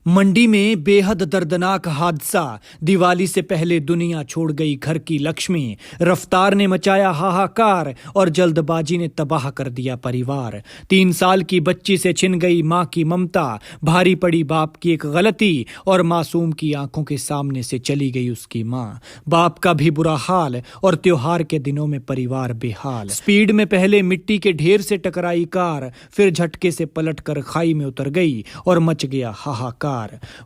मंडी में बेहद दर्दनाक हादसा। दिवाली से पहले दुनिया छोड़ गई घर की लक्ष्मी। रफ्तार ने मचाया हाहाकार और जल्दबाजी ने तबाह कर दिया परिवार। 3 साल की बच्ची से छिन गई मां की ममता। भारी पड़ी बाप की एक गलती और मासूम की आंखों के सामने से चली गई उसकी मां। बाप का भी बुरा हाल और त्योहार के दिनों में परिवार बेहाल। स्पीड में पहले मिट्टी के ढेर से टकराई कार, फिर झटके से पलटकर खाई में उतर गई और मच गया हाहाकार।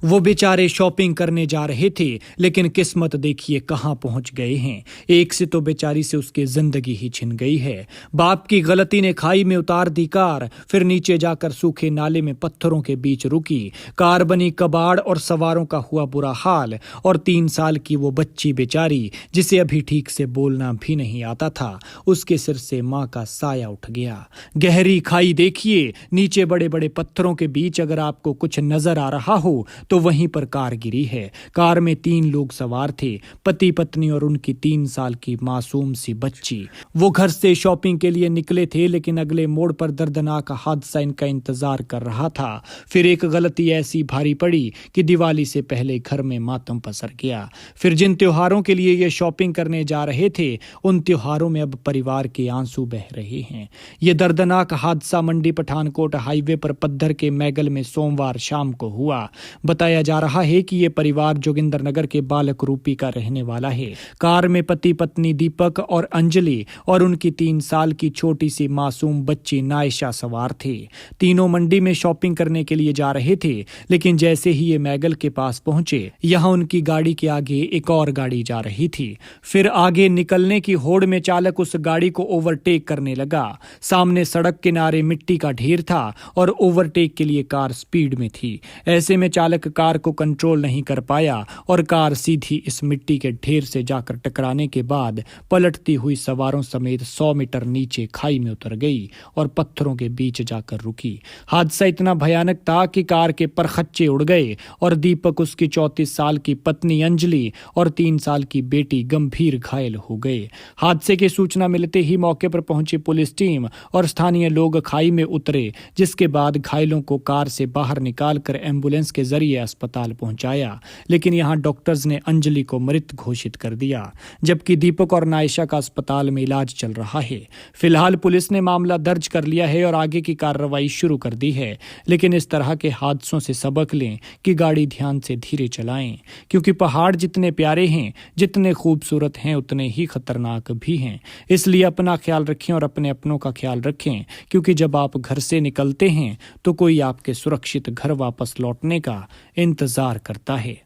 वो बेचारे शॉपिंग करने जा रहे थे, लेकिन किस्मत देखिए कहां पहुंच गए हैं। एक से तो बेचारी से उसकी जिंदगी ही छिन गई है। बाप की गलती ने खाई में उतार दी कार, फिर नीचे जाकर सूखे नाले में पत्थरों के बीच रुकी। कार बनी कबाड़ और सवारों का हुआ बुरा हाल। और 3 साल की वो बच्ची बेचारी, जिसे अभी ठीक से बोलना भी नहीं आता था, उसके सिर से मां का साया उठ गया। गहरी खाई देखिए, नीचे बड़े बड़े पत्थरों के बीच अगर आपको कुछ नजर आ रहा हो तो वहीं पर कार गिरी है। कार में 3 लोग सवार थे, पति पत्नी और उनकी 3 साल की मासूम सी बच्ची। वो घर से शॉपिंग के लिए निकले थे, लेकिन अगले मोड़ पर दर्दनाक हादसा इनका इंतजार कर रहा था। फिर एक गलती ऐसी भारी पड़ी कि दिवाली से पहले घर में मातम पसर गया। फिर जिन त्योहारों के लिए ये शॉपिंग करने जा रहे थे, उन त्योहारों में अब परिवार के आंसू बह रहे हैं। ये दर्दनाक हादसा मंडी पठानकोट हाईवे पर पद्धर के मैगल में सोमवार शाम को हुआ। बताया जा रहा है कि ये परिवार जोगिंदर नगर के बालक रूपी का रहने वाला है। कार में पति पत्नी दीपक और अंजलि और उनकी 3 साल की छोटी सी मासूम बच्ची नायशा सवार थे। तीनों मंडी में शॉपिंग करने के लिए जा रहे थे, लेकिन जैसे ही ये मैगल के पास पहुंचे, यहां उनकी गाड़ी के आगे एक और गाड़ी जा रही थी। फिर आगे निकलने की होड़ में चालक उस गाड़ी को ओवरटेक करने लगा। सामने सड़क किनारे मिट्टी का ढेर था और ओवरटेक के लिए कार स्पीड में थी। ऐसे में चालक कार को कंट्रोल नहीं कर पाया और कार सीधी इस मिट्टी के ढेर से जाकर टकराने के बाद पलटती हुई सवारों समेत 100 मीटर नीचे खाई में उतर गई और पत्थरों के बीच जाकर रुकी। हादसा इतना भयानक था कि कार के परखच्चे उड़ गए और दीपक, उसकी 34 साल की पत्नी अंजलि और 3 साल की बेटी गंभीर घायल हो गए। हादसे की सूचना मिलते ही मौके पर पहुंची पुलिस टीम और स्थानीय लोग खाई में उतरे, जिसके बाद घायलों को कार से बाहर निकालकर एम्बुलेंस के जरिए अस्पताल पहुंचाया। लेकिन यहां डॉक्टर्स ने अंजलि को मृत घोषित कर दिया, जबकि दीपक और नायशा का अस्पताल में इलाज चल रहा है। फिलहाल पुलिस ने मामला दर्ज कर लिया है और आगे की कार्रवाई शुरू कर दी है। लेकिन इस तरह के हादसों से सबक लें कि गाड़ी ध्यान से धीरे चलाएं, क्योंकि पहाड़ जितने प्यारे हैं, जितने खूबसूरत हैं, उतने ही खतरनाक भी हैं। इसलिए अपना ख्याल रखें और अपने अपनों का ख्याल रखें, क्योंकि जब आप घर से निकलते हैं तो कोई आपके सुरक्षित घर वापस लौटने का इंतजार करता है।